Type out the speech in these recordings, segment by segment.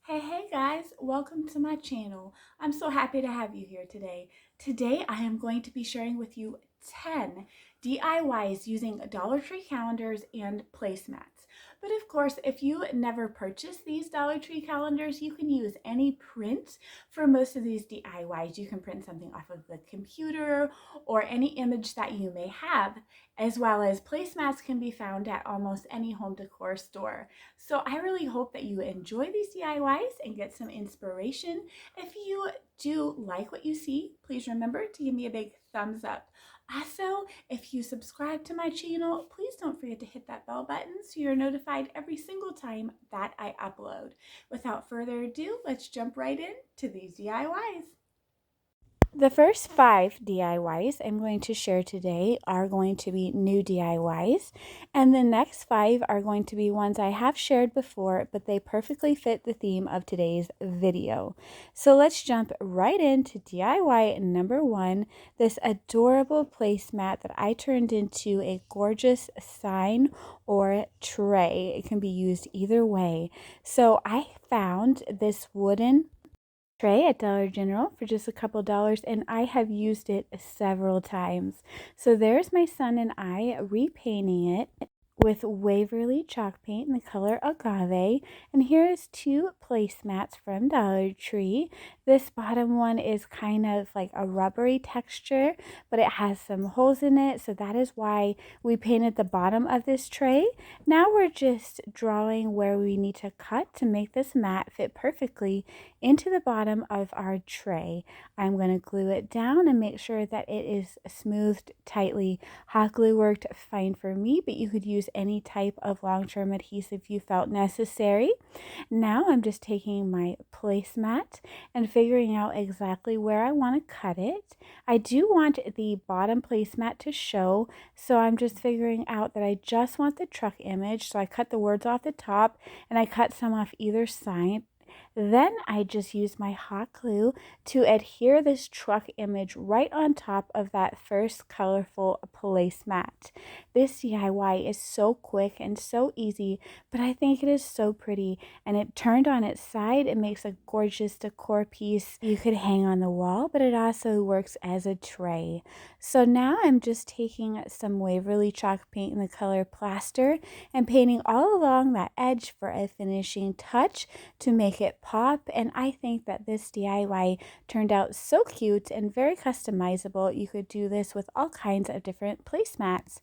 Hey guys, welcome to my channel. I'm so happy to have you here today. Today I am going to be sharing with you 10 DIYs using Dollar Tree calendars and placemats. But of course, if you never purchased these Dollar Tree calendars, you can use any print for most of these DIYs. You can print something off of the computer or any image that you may have, as well as placemats can be found at almost any home decor store. So I really hope that you enjoy these DIYs and get some inspiration. If you do like what you see, please remember to give me a big thumbs up. Also, if you subscribe to my channel, please don't forget to hit that bell button so you're notified every single time that I upload. Without further ado, let's jump right into these DIYs. The first 5 DIYs I'm going to share today are going to be new DIYs, and the next 5 are going to be ones I have shared before, but they perfectly fit the theme of today's video. So let's jump right into DIY number 1, this adorable placemat that I turned into a gorgeous sign or tray. It can be used either way. So I found this wooden tray at Dollar General for just a couple dollars, and I have used it several times. So there's my son and I repainting it with Waverly chalk paint in the color agave. And here is 2 placemats from Dollar Tree. This bottom one is kind of like a rubbery texture, but it has some holes in it, so that is why we painted the bottom of this tray. Now we're just drawing where we need to cut to make this mat fit perfectly into the bottom of our tray. I'm going to glue it down and make sure that it is smoothed tightly. Hot glue worked fine for me, but you could use any type of long-term adhesive you felt necessary. Now I'm just taking my placemat and figuring out exactly where I want to cut it. I do want the bottom placemat to show, so I'm just figuring out that I just want the truck image. So I cut the words off the top and I cut some off either side. Then I just used my hot glue to adhere this truck image right on top of that first colorful placemat. This DIY is so quick and so easy, but I think it is so pretty, and it turned on its side. It makes a gorgeous decor piece you could hang on the wall, but it also works as a tray. So now I'm just taking some Waverly chalk paint in the color plaster and painting all along that edge for a finishing touch to make it pop. And I think that this DIY turned out so cute and very customizable. You could do this with all kinds of different placemats.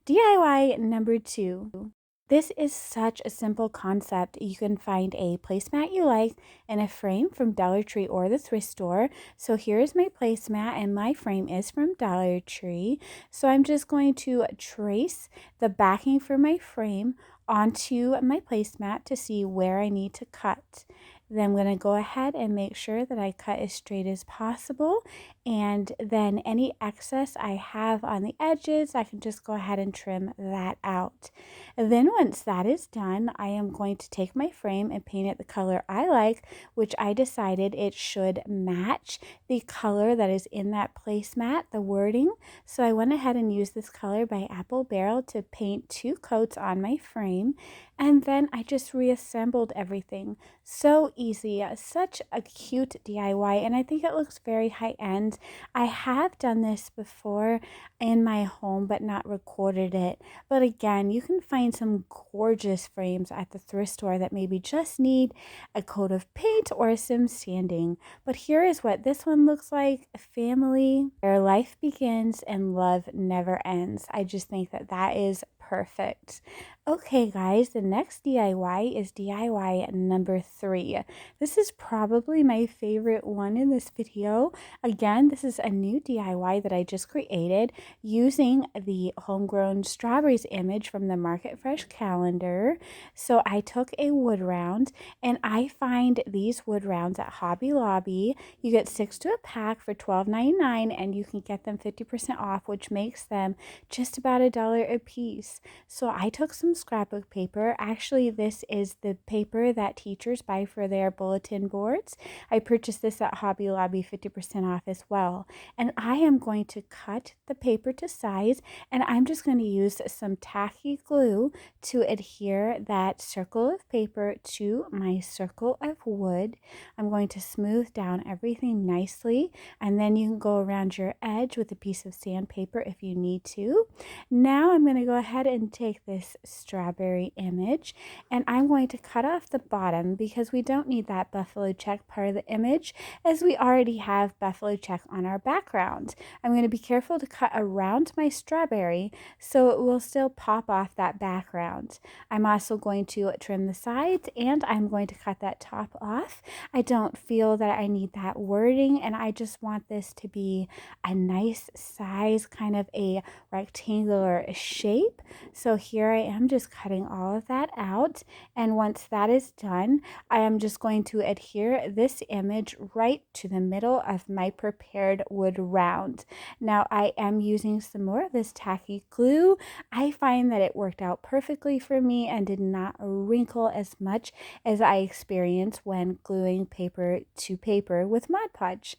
DIY number 2. This is such a simple concept. You can find a placemat you like in a frame from Dollar Tree or the thrift store. So here's my placemat, and my frame is from Dollar Tree. So I'm just going to trace the backing for my frame onto my placemat to see where I need to cut. Then I'm going to go ahead and make sure that I cut as straight as possible, and then any excess I have on the edges, I can just go ahead and trim that out. And then once that is done, I am going to take my frame and paint it the color I like, which I decided it should match the color that is in that placemat, the wording. So I went ahead and used this color by Apple Barrel to paint 2 coats on my frame, and then I just reassembled everything. So easy, such a cute DIY, and I think it looks very high-end. I have done this before in my home but not recorded it. But again, you can find some gorgeous frames at the thrift store that maybe just need a coat of paint or some sanding. But here is what this one looks like: a family where life begins and love never ends. I just think that that is perfect. Okay guys, the next DIY is DIY number 3. This is probably my favorite one in this video. Again, this is a new DIY that I just created using the homegrown strawberries image from the Market Fresh calendar. So I took a wood round, and I find these wood rounds at Hobby Lobby. You get 6 to a pack for $12.99, and you can get them 50% off, which makes them just about $1 a piece. So I took some scrapbook paper. Actually, this is the paper that teachers buy for their bulletin boards. I purchased this at Hobby Lobby, 50% off as well. well. And I am going to cut the paper to size, and I'm just going to use some tacky glue to adhere that circle of paper to my circle of wood. I'm going to smooth down everything nicely, and then you can go around your edge with a piece of sandpaper if you need to. Now I'm going to go ahead and take this strawberry image, and I'm going to cut off the bottom because we don't need that buffalo check part of the image, as we already have buffalo check on our background. I'm going to be careful to cut around my strawberry so it will still pop off that background. I'm also going to trim the sides, and I'm going to cut that top off. I don't feel that I need that wording, and I just want this to be a nice size, kind of a rectangular shape. So here I am just cutting all of that out, and once that is done, I am just going to adhere this image right to the middle of my prepared wood round. Now I am using some more of this tacky glue. I find that it worked out perfectly for me and did not wrinkle as much as I experienced when gluing paper to paper with Mod Podge.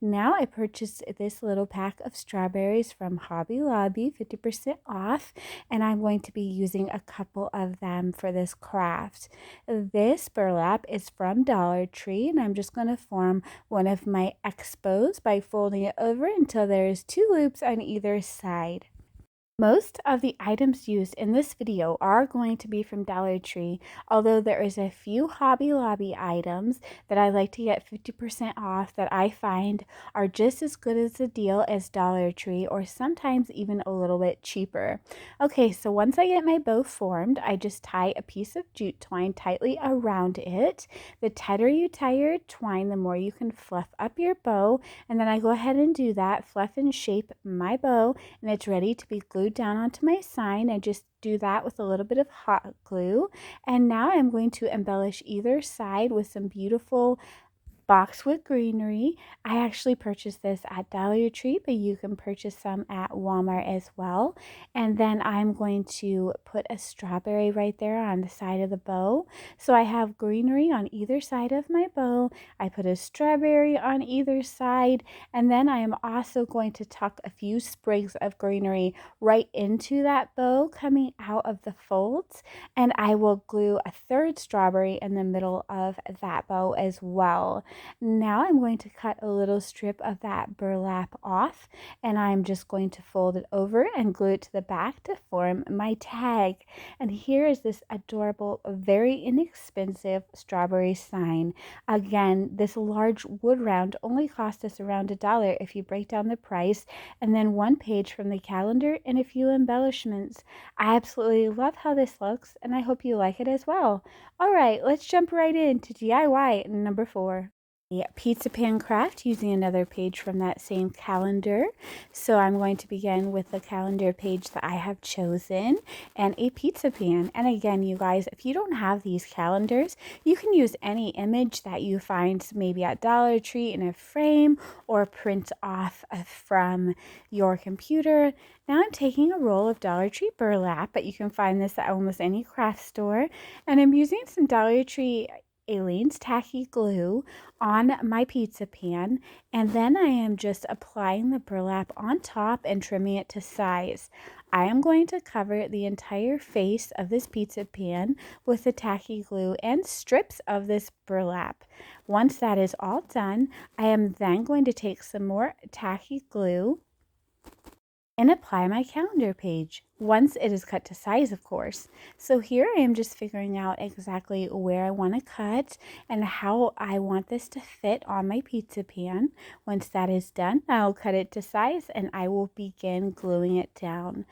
Now I purchased this little pack of strawberries from Hobby Lobby, 50% off, and I'm going to be using a couple of them for this craft. This burlap is from Dollar Tree, and I'm just going to form one of my expos by folding it over until there's 2 loops on either side. Most of the items used in this video are going to be from Dollar Tree, although there is a few Hobby Lobby items that I like to get 50% off that I find are just as good as a deal as Dollar Tree, or sometimes even a little bit cheaper. Okay, so once I get my bow formed, I just tie a piece of jute twine tightly around it. The tighter you tie your twine, the more you can fluff up your bow, and then I go ahead and do that, fluff and shape my bow, and it's ready to be glued down onto my sign. I just do that with a little bit of hot glue, and now I'm going to embellish either side with some beautiful boxwood greenery. I actually purchased this at Dollar Tree, but you can purchase some at Walmart as well. And then I'm going to put a strawberry right there on the side of the bow. So I have greenery on either side of my bow. I put a strawberry on either side, and then I am also going to tuck a few sprigs of greenery right into that bow coming out of the folds, and I will glue a 3rd strawberry in the middle of that bow as well. Now I'm going to cut a little strip of that burlap off, and I'm just going to fold it over and glue it to the back to form my tag. And here is this adorable, very inexpensive strawberry sign. Again, this large wood round only cost us around $1 if you break down the price, and then 1 page from the calendar and a few embellishments. I absolutely love how this looks, and I hope you like it as well. All right, let's jump right into DIY number 4. Pizza pan craft using another page from that same calendar. So I'm going to begin with the calendar page that I have chosen and a pizza pan. And again, you guys, if you don't have these calendars, you can use any image that you find maybe at Dollar Tree in a frame or print off from your computer. Now I'm taking a roll of Dollar Tree burlap, but you can find this at almost any craft store. And I'm using some Dollar Tree Aleene's tacky glue on my pizza pan, and then I am just applying the burlap on top and trimming it to size. I am going to cover the entire face of this pizza pan with the tacky glue and strips of this burlap. Once that is all done, I am then going to take some more tacky glue and apply my calendar page, once it is cut to size, of course. So here I am just figuring out exactly where I want to cut and how I want this to fit on my pizza pan. Once that is done, I'll cut it to size and I will begin gluing it down.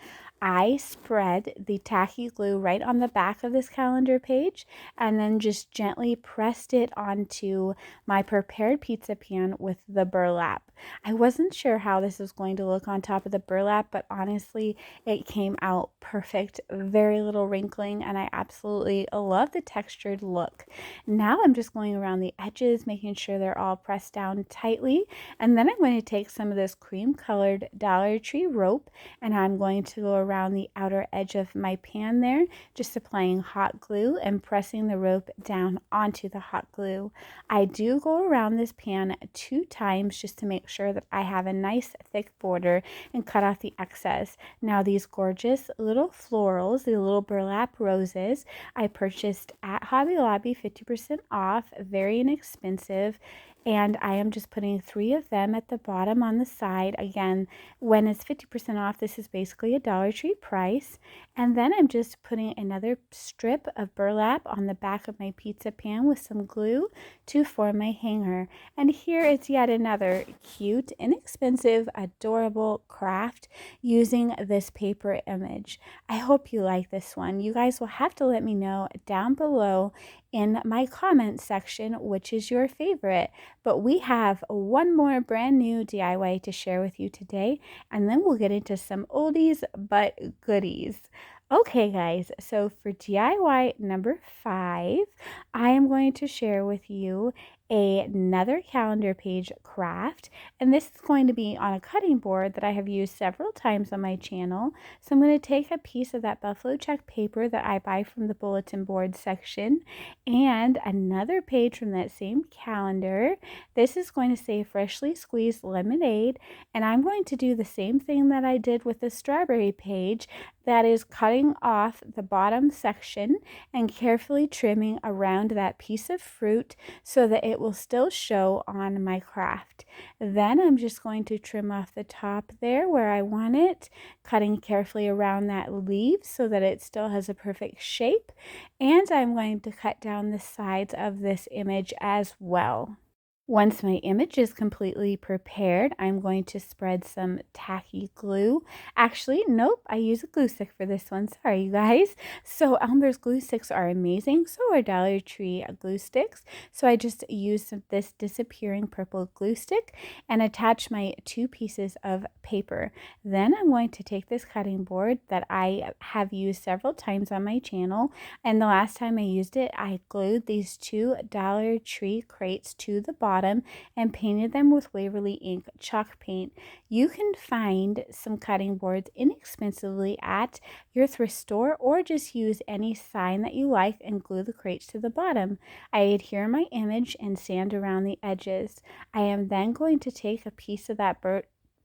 I spread the tacky glue right on the back of this calendar page and then just gently pressed it onto my prepared pizza pan with the burlap. I wasn't sure how this was going to look on top of the burlap, but honestly, it came out perfect. Very little wrinkling, and I absolutely love the textured look. Now I'm just going around the edges, making sure they're all pressed down tightly, and then I'm going to take some of this cream colored Dollar Tree rope, and I'm going to go around the outer edge of my pan there, just applying hot glue and pressing the rope down onto the hot glue. I do go around this pan 2 times just to make sure that I have a nice thick border and cut off the excess. Now these gorgeous little florals, the little burlap roses, I purchased at Hobby Lobby, 50% off, very inexpensive. And I am just putting 3 of them at the bottom on the side. Again, when it's 50% off, this is basically a Dollar Tree price. And then I'm just putting another strip of burlap on the back of my pizza pan with some glue to form my hanger. And here it's yet another cute, inexpensive, adorable craft using this paper image. I hope you like this one. You guys will have to let me know down below in my comment section which is your favorite. But we have one more brand new DIY to share with you today, and then we'll get into some oldies but goodies. Okay guys, so for DIY number 5, I am going to share with you another calendar page craft, and this is going to be on a cutting board that I have used several times on my channel. So I'm going to take a piece of that buffalo check paper that I buy from the bulletin board section and another page from that same calendar. This is going to say freshly squeezed lemonade, and I'm going to do the same thing that I did with the strawberry page, that is cutting off the bottom section and carefully trimming around that piece of fruit so that it will still show on my craft. Then I'm just going to trim off the top there where I want it, cutting carefully around that leaf so that it still has a perfect shape. And I'm going to cut down the sides of this image as well. Once my image is completely prepared, I'm going to spread some tacky glue. Actually, nope, I use a glue stick for this one. Sorry, you guys. So Elmer's glue sticks are amazing. So are Dollar Tree glue sticks. So I just used this disappearing purple glue stick and attach my 2 pieces of paper. Then I'm going to take this cutting board that I have used several times on my channel. And the last time I used it, I glued these 2 Dollar Tree crates to the bottom and painted them with Waverly ink chalk paint. You can find some cutting boards inexpensively at your thrift store, or just use any sign that you like and glue the crates to the bottom. I adhere my image and sand around the edges. I am then going to take a piece of that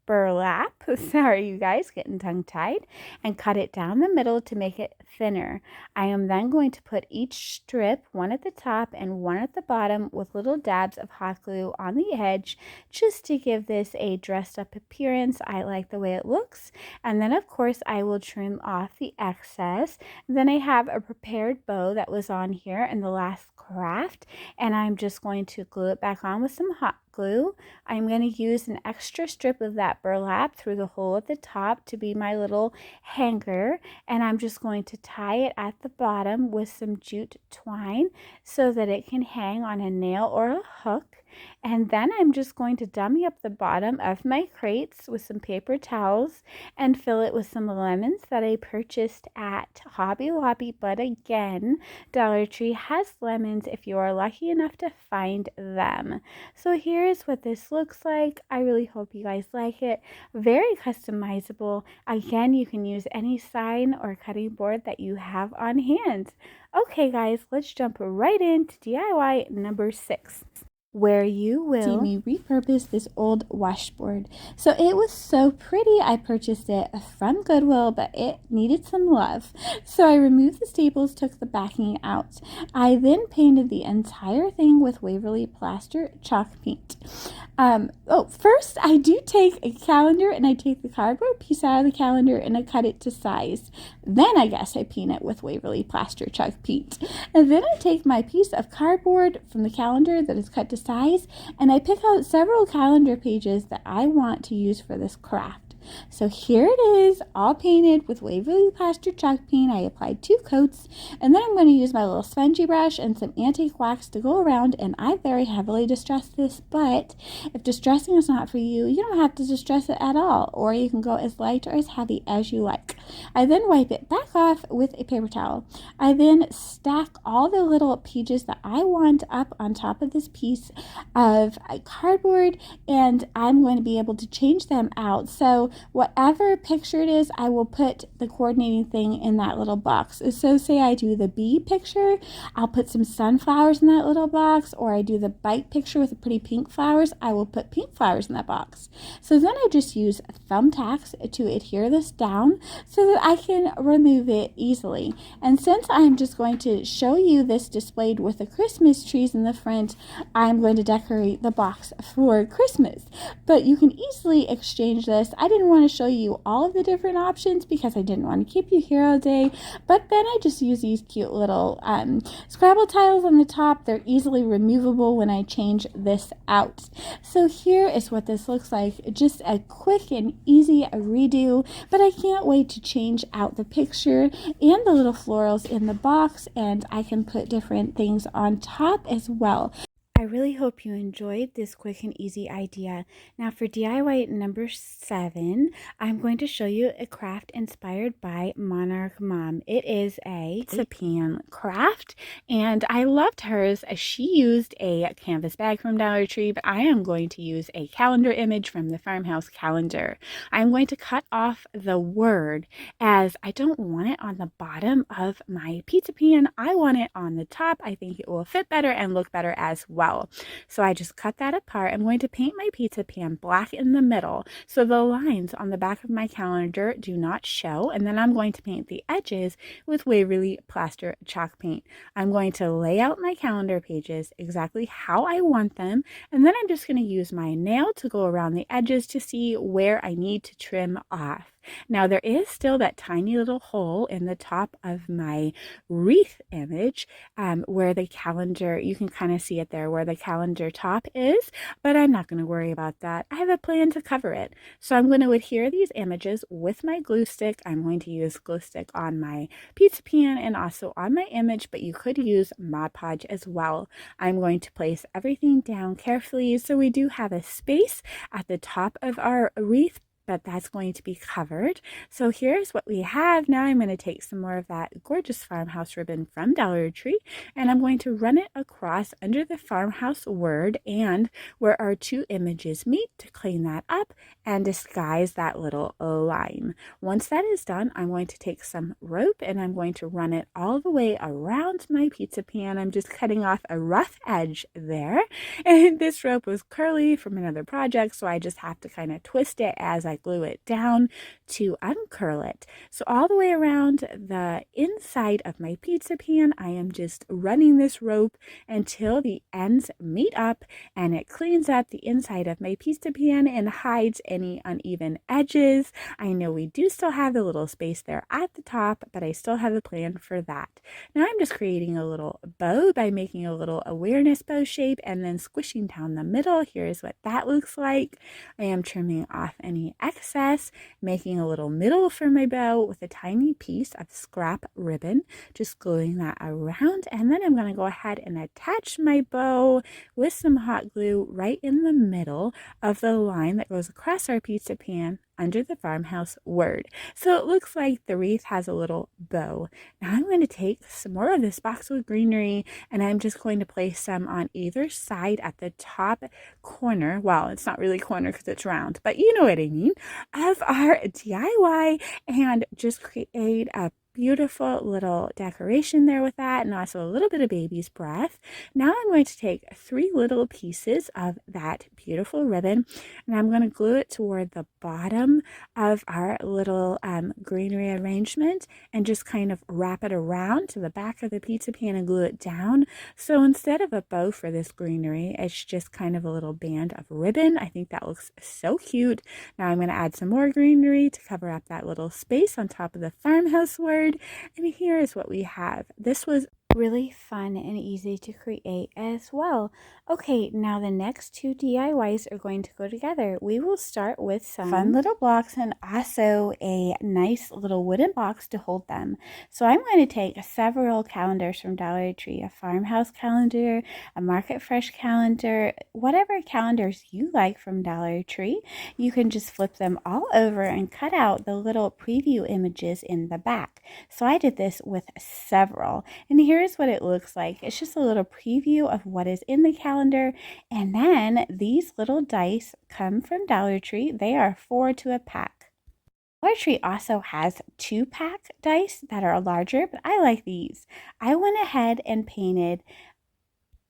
burlap, sorry you guys, getting tongue-tied, and cut it down the middle to make it thinner. I am then going to put each strip, one at the top and one at the bottom, with little dabs of hot glue on the edge, just to give this a dressed up appearance. I like the way it looks. And then of course I will trim off the excess. Then I have a prepared bow that was on here in the last craft, and I'm just going to glue it back on with some hot glue. I'm going to use an extra strip of that burlap through the hole at the top to be my little hanger, and I'm just going to tie it at the bottom with some jute twine so that it can hang on a nail or a hook. And then I'm just going to dummy up the bottom of my crates with some paper towels and fill it with some lemons that I purchased at Hobby Lobby. But again, Dollar Tree has lemons if you are lucky enough to find them. So here's what this looks like. I really hope you guys like it. Very customizable. Again, you can use any sign or cutting board that you have on hand. Okay guys, let's jump right into DIY number 6, where you will see me repurpose this old washboard. So it was so pretty, I purchased it from Goodwill, but it needed some love. So I removed the staples, took the backing out. I then painted the entire thing with Waverly Plaster chalk paint. First I do take a calendar and I take the cardboard piece out of the calendar and I cut it to size. Then I guess I paint it with Waverly Plaster chalk paint. And then I take my piece of cardboard from the calendar that is cut to size, and I pick out several calendar pages that I want to use for this craft. So here it is, all painted with Waverly Plaster chalk paint. I applied 2 coats, and then I'm going to use my little spongy brush and some antique wax to go around, and I very heavily distressed this, but if distressing is not for you, you don't have to distress it at all, or you can go as light or as heavy as you like. I then wipe it back off with a paper towel. I then stack all the little pages that I want up on top of this piece of cardboard, and I'm going to be able to change them out. So whatever picture it is, I will put the coordinating thing in that little box. So say I do the bee picture, I'll put some sunflowers in that little box, or I do the bike picture with the pretty pink flowers, I will put pink flowers in that box. So then I just use thumbtacks to adhere this down so that I can remove it easily. And since I'm just going to show you this displayed with the Christmas trees in the front, I'm going to decorate the box for Christmas. But you can easily exchange this. I didn't want to show you all of the different options because I didn't want to keep you here all day, but then I just use these cute little Scrabble tiles on the top. They're easily removable when I change this out. So here is what this looks like. Just a quick and easy redo, but I can't wait to change out the picture and the little florals in the box, and I can put different things on top as well. I really hope you enjoyed this quick and easy idea. Now for DIY number 7, I'm going to show you a craft inspired by Monarch Mom. It is a pan craft, and I loved hers. She used a canvas bag from Dollar Tree, but I am going to use a calendar image from the Farmhouse calendar. I'm going to cut off the word, as I don't want it on the bottom of my pizza pan. I want it on the top. I think it will fit better and look better as well. So I just cut that apart. I'm going to paint my pizza pan black in the middle so the lines on the back of my calendar do not show, and then I'm going to paint the edges with Waverly Plaster Chalk Paint. I'm going to lay out my calendar pages exactly how I want them, and then I'm just going to use my nail to go around the edges to see where I need to trim off. Now there is still that tiny little hole in the top of my wreath image where the calendar, you can kind of see it there where the calendar top is, but I'm not going to worry about that. I have a plan to cover it. So I'm going to adhere these images with my glue stick. I'm going to use glue stick on my pizza pan and also on my image, but you could use Mod Podge as well. I'm going to place everything down carefully so we do have a space at the top of our wreath, but that's going to be covered. So here's what we have. Now I'm going to take some more of that gorgeous farmhouse ribbon from Dollar Tree, and I'm going to run it across under the farmhouse word and where our two images meet to clean that up and disguise that little line. Once that is done, I'm going to take some rope and I'm going to run it all the way around my pizza pan. I'm just cutting off a rough edge there, and this rope was curly from another project, so I just have to kind of twist it as I glue it down to uncurl it. So all the way around the inside of my pizza pan, I am just running this rope until the ends meet up and it cleans up the inside of my pizza pan and hides any uneven edges. I know we do still have the little space there at the top, but I still have a plan for that. Now I'm just creating a little bow by making a little awareness bow shape and then squishing down the middle. Here's what that looks like. I am trimming off any excess, making a little middle for my bow with a tiny piece of scrap ribbon, just gluing that around, and then I'm going to go ahead and attach my bow with some hot glue right in the middle of the line that goes across our pizza pan under the farmhouse word. So it looks like the wreath has a little bow. Now I'm going to take some more of this boxwood greenery and I'm just going to place some on either side at the top corner. Well, it's not really corner because it's round, but you know what I mean, of our DIY, and just create a beautiful little decoration there with that, and also a little bit of baby's breath. Now I'm going to take 3 little pieces of that beautiful ribbon and I'm going to glue it toward the bottom of our little greenery arrangement and just kind of wrap it around to the back of the pizza pan and glue it down. So instead of a bow for this greenery, it's just kind of a little band of ribbon. I think that looks so cute. Now I'm going to add some more greenery to cover up that little space on top of the farmhouse word. And here is what we have. This was really fun and easy to create as well. Okay, now the next 2 DIYs are going to go together. We will start with some fun little blocks and also a nice little wooden box to hold them. So I'm going to take several calendars from Dollar Tree, a farmhouse calendar, a market fresh calendar, whatever calendars you like from Dollar Tree. You can just flip them all over and cut out the little preview images in the back. So I did this with several, and here's what it looks like. It's just a little preview of what is in the calendar, and then these little dice come from Dollar Tree. They are 4 to a pack. Dollar Tree also has 2-pack dice that are larger, but I like these. I went ahead and painted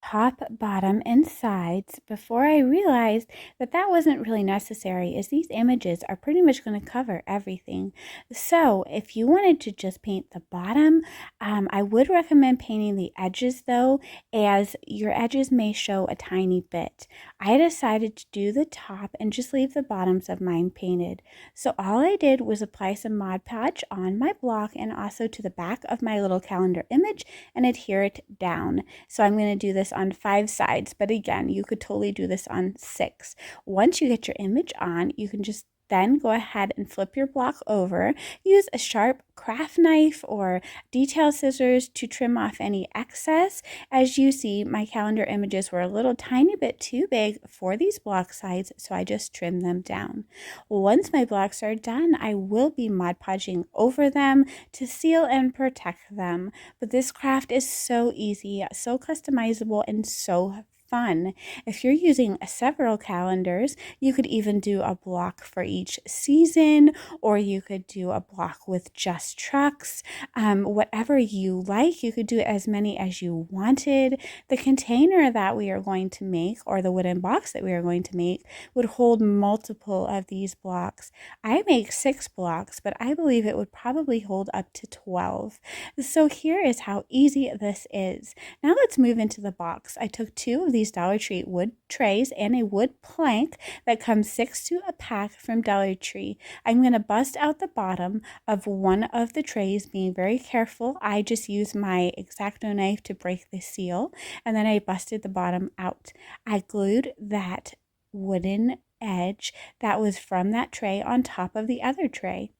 top, bottom, and sides before I realized that that wasn't really necessary, as these images are pretty much going to cover everything. So if you wanted to just paint the bottom, I would recommend painting the edges though, as your edges may show a tiny bit. I decided to do the top and just leave the bottoms of mine painted. So all I did was apply some Mod Podge on my block and also to the back of my little calendar image and adhere it down. So I'm going to do this on 5 sides, but again, you could totally do this on 6. Once you get your image on, you can just then go ahead and flip your block over. Use a sharp craft knife or detail scissors to trim off any excess. As you see, my calendar images were a little tiny bit too big for these block sides, so I just trimmed them down. Once my blocks are done, I will be Mod Podging over them to seal and protect them. But this craft is so easy, so customizable, and so fun. If you're using several calendars, you could even do a block for each season, or you could do a block with just trucks. Whatever you like, you could do as many as you wanted. The container that we are going to make, or the wooden box that we are going to make, would hold multiple of these blocks. I make 6 blocks, but I believe it would probably hold up to 12. So here is how easy this is. Now let's move into the box. I took 2 of these Dollar Tree wood trays and a wood plank that comes 6 to a pack from Dollar Tree. I'm going to bust out the bottom of one of the trays, being very careful. I just used my X-Acto knife to break the seal, and then I busted the bottom out. I glued that wooden edge that was from that tray on top of the other tray.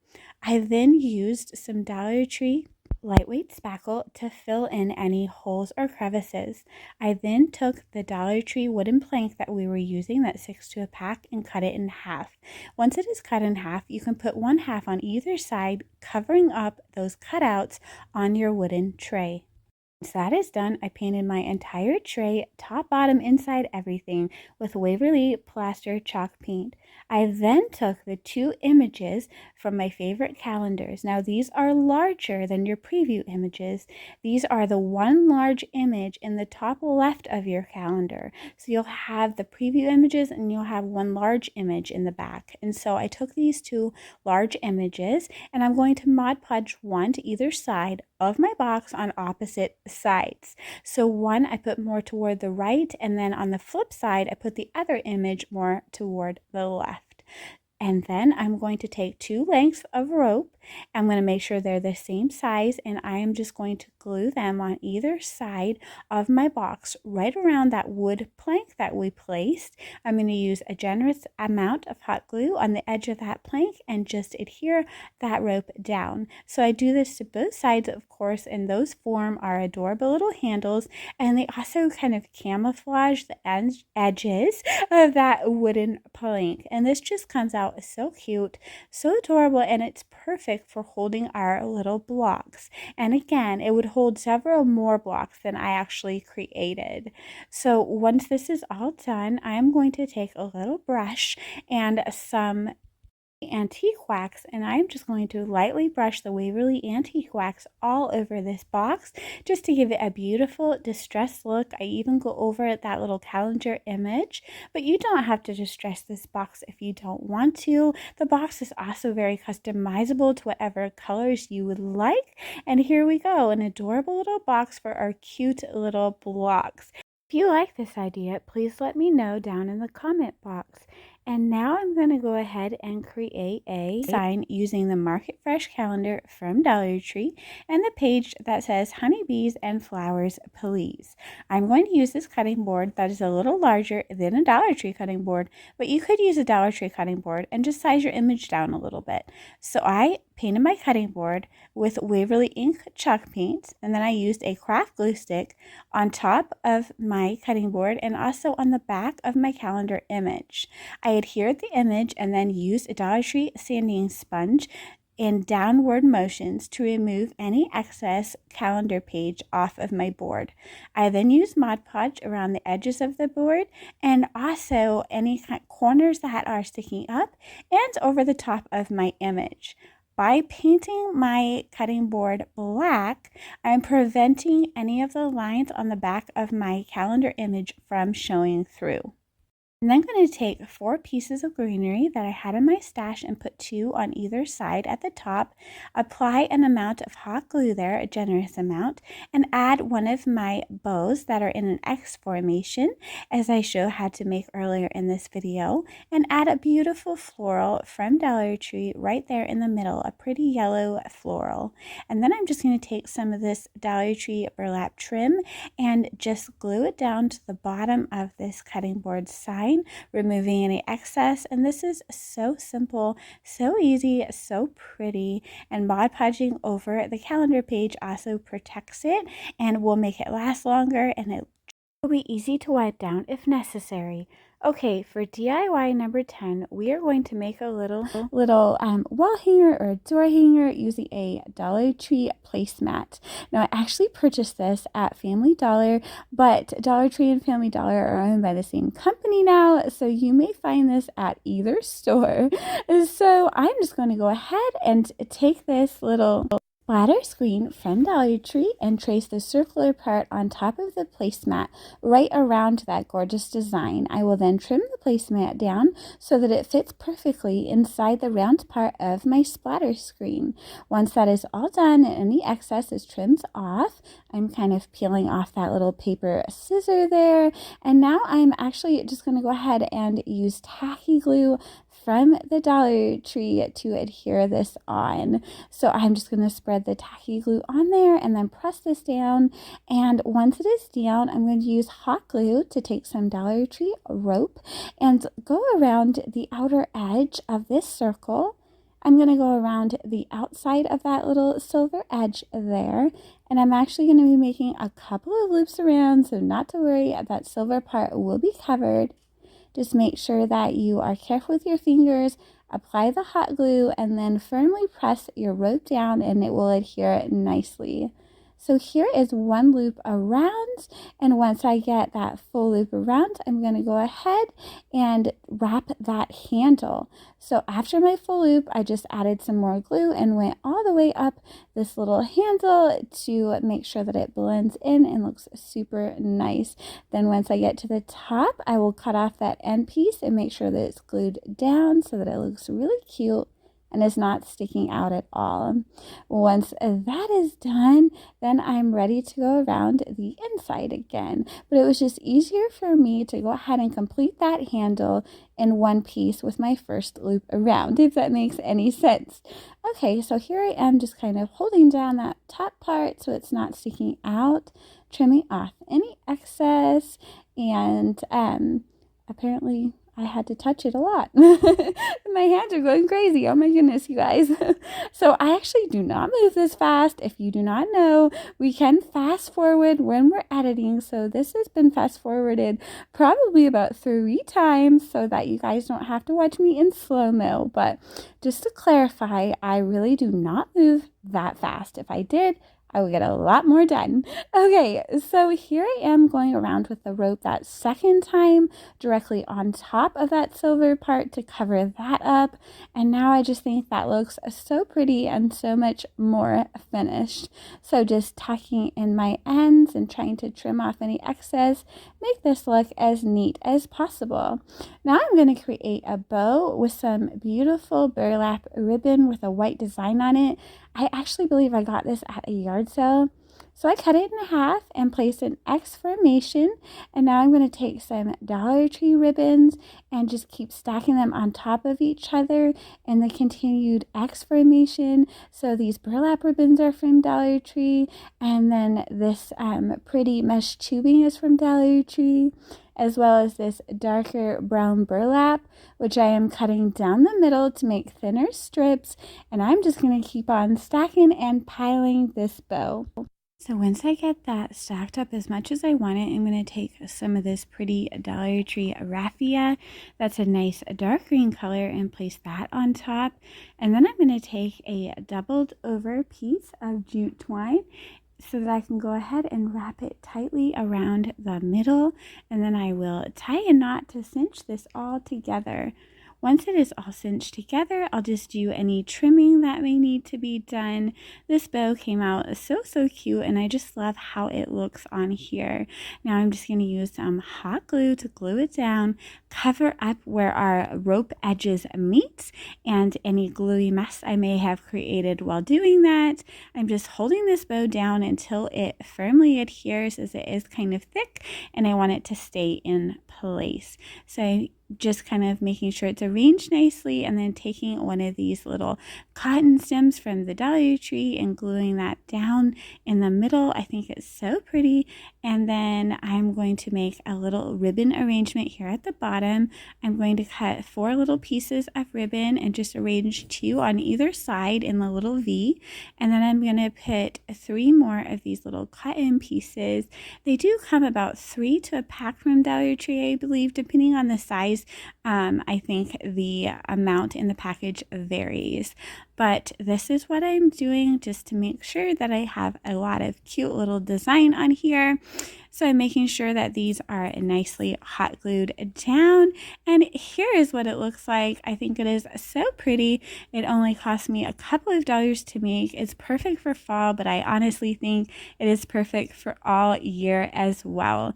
I then used some Dollar Tree lightweight spackle to fill in any holes or crevices. I then took the Dollar Tree wooden plank that we were using, that 6 to a pack, and cut it in half. Once it is cut in half, you can put 1/2 on either side, covering up those cutouts on your wooden tray. Once that is done, I painted my entire tray, top, bottom, inside, everything, with Waverly Plaster chalk paint. I then took the 2 images from my favorite calendars. Now these are larger than your preview images. These are the one large image in the top left of your calendar. So you'll have the preview images and you'll have one large image in the back. And so I took these 2 large images and I'm going to Mod Podge one to either side of my box on opposite sides. So one I put more toward the right, and then on the flip side I put the other image more toward the left. And then I'm going to take 2 lengths of rope. I'm going to make sure they're the same size, and I am just going to glue them on either side of my box right around that wood plank that we placed. I'm going to use a generous amount of hot glue on the edge of that plank and just adhere that rope down. So I do this to both sides, of course, and those form our adorable little handles, and they also kind of camouflage the edges of that wooden plank. And this just comes out so cute, so adorable, and it's perfect for holding our little blocks. And again, it would hold several more blocks than I actually created. So once this is all done, I'm going to take a little brush and some antique wax, and I'm just going to lightly brush the Waverly antique wax all over this box just to give it a beautiful distressed look. I even go over that little calendar image, but you don't have to distress this box if you don't want to. The box is also very customizable to whatever colors you would like. And here we go, an adorable little box for our cute little blocks. If you like this idea, please let me know down in the comment box. And now I'm going to go ahead and create a sign using the Market Fresh calendar from Dollar Tree and the page that says honeybees and flowers, please. I'm going to use this cutting board that is a little larger than a Dollar Tree cutting board, but you could use a Dollar Tree cutting board and just size your image down a little bit. So I painted my cutting board with Waverly ink chalk paint, and then I used a craft glue stick on top of my cutting board and also on the back of my calendar image. I adhered the image and then used a Dollar Tree sanding sponge in downward motions to remove any excess calendar page off of my board. I then use Mod Podge around the edges of the board and also any corners that are sticking up and over the top of my image. By painting my cutting board black, I'm preventing any of the lines on the back of my calendar image from showing through. I'm then going to take 4 pieces of greenery that I had in my stash and put 2 on either side at the top, apply an amount of hot glue there, a generous amount, and add one of my bows that are in an X formation, as I show how to make earlier in this video, and add a beautiful floral from Dollar Tree right there in the middle, a pretty yellow floral. And then I'm just going to take some of this Dollar Tree burlap trim and just glue it down to the bottom of this cutting board side, removing any excess. And this is so simple, so easy, so pretty, and Mod Podging over the calendar page also protects it and will make it last longer, and it will be easy to wipe down if necessary. Okay, for DIY number 10, we are going to make a little wall hanger or door hanger using a Dollar Tree placemat. Now, I actually purchased this at Family Dollar, but Dollar Tree and Family Dollar are owned by the same company now, so you may find this at either store. So I'm just going to go ahead and take this little splatter screen from Dollar Tree and trace the circular part on top of the placemat right around that gorgeous design. I will then trim the placemat down so that it fits perfectly inside the round part of my splatter screen. Once that is all done and any excess is trimmed off, I'm kind of peeling off that little paper scissor there, and now I'm actually just going to go ahead and use tacky glue from the Dollar Tree to adhere this on. So I'm just going to spread the tacky glue on there and then press this down. And once it is down, I'm going to use hot glue to take some Dollar Tree rope and go around the outer edge of this circle. I'm going to go around the outside of that little silver edge there. And I'm actually going to be making a couple of loops around, so not to worry, that silver part will be covered. Just make sure that you are careful with your fingers, apply the hot glue, and then firmly press your rope down and it will adhere nicely. So here is one loop around, and once I get that full loop around, I'm going to go ahead and wrap that handle. So after my full loop, I just added some more glue and went all the way up this little handle to make sure that it blends in and looks super nice. Then once I get to the top, I will cut off that end piece and make sure that it's glued down so that it looks really cute and is not sticking out at all. Once that is done, then I'm ready to go around the inside again. But it was just easier for me to go ahead and complete that handle in one piece with my first loop around, if that makes any sense. Okay, so here I am just kind of holding down that top part so it's not sticking out, trimming off any excess, and apparently I had to touch it a lot. My hands are going crazy. Oh my goodness, you guys. So I actually do not move this fast. If you do not know, we can fast forward when we're editing. So this has been fast forwarded probably about 3 times so that you guys don't have to watch me in slow-mo. But just to clarify, I really do not move that fast. If I did, I will get a lot more done. Okay, so here I am going around with the rope that second time directly on top of that silver part to cover that up. And now I just think that looks so pretty and so much more finished. So just tucking in my ends and trying to trim off any excess, make this look as neat as possible. Now I'm going to create a bow with some beautiful burlap ribbon with a white design on it. I actually believe I got this at a yard sale. So I cut it in half and placed an X formation. And now I'm going to take some Dollar Tree ribbons and just keep stacking them on top of each other in the continued X formation. So these burlap ribbons are from Dollar Tree. And then this pretty mesh tubing is from Dollar Tree, as well as this darker brown burlap, which I am cutting down the middle to make thinner strips. And I'm just going to keep on stacking and piling this bow. So once I get that stacked up as much as I want it, I'm going to take some of this pretty Dollar Tree raffia. That's a nice dark green color and place that on top. And then I'm going to take a doubled over piece of jute twine so that I can go ahead and wrap it tightly around the middle. And then I will tie a knot to cinch this all together. Once it is all cinched together, I'll just do any trimming that may need to be done. This bow came out so cute, and I just love how it looks on here. Now I'm just going to use some hot glue to glue it down, cover up where our rope edges meet, and any gluey mess I may have created while doing that. I'm just holding this bow down until it firmly adheres, as it is kind of thick, and I want it to stay in place. So just kind of making sure it's arranged nicely, and then taking one of these little cotton stems from the Dollar Tree and gluing that down in the middle. I think it's so pretty. And then I'm going to make a little ribbon arrangement here at the bottom. I'm going to cut 4 little pieces of ribbon and just arrange 2 on either side in the little V. And then I'm going to put 3 more of these little cotton pieces. They do come about 3 to a pack from Dollar Tree, I believe, depending on the size. I think the amount in the package varies. But this is what I'm doing just to make sure that I have a lot of cute little design on here. So I'm making sure that these are nicely hot glued down. And here is what it looks like. I think it is so pretty. It only cost me a couple of dollars to make. It's perfect for fall, but I honestly think it is perfect for all year as well.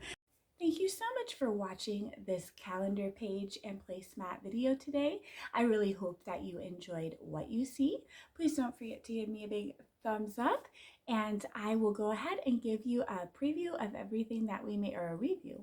Thank you so much for watching this calendar page and placemat video today. I really hope that you enjoyed what you see. Please don't forget to give me a big thumbs up, and I will go ahead and give you a preview of everything that we made, or a re-preview.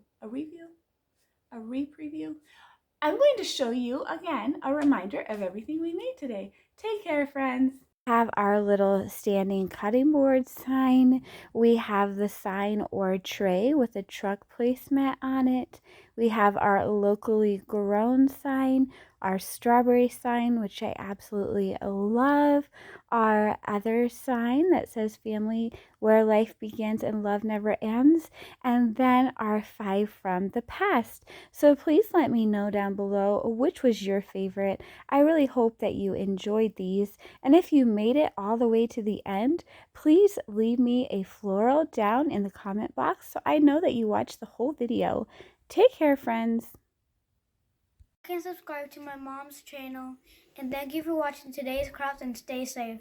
I'm going to show you again a reminder of everything we made today. Take care, friends. Have our little standing cutting board sign. We have the sign or tray with a truck placemat on it. We have our locally grown sign, our strawberry sign, which I absolutely love, our other sign that says family where life begins and love never ends, and then our 5 from the past. So please let me know down below which was your favorite. I really hope that you enjoyed these, and if you made it all the way to the end, please leave me a floral down in the comment box so I know that you watched the whole video. Take care, friends. You can subscribe to my mom's channel, and thank you for watching today's craft, and stay safe.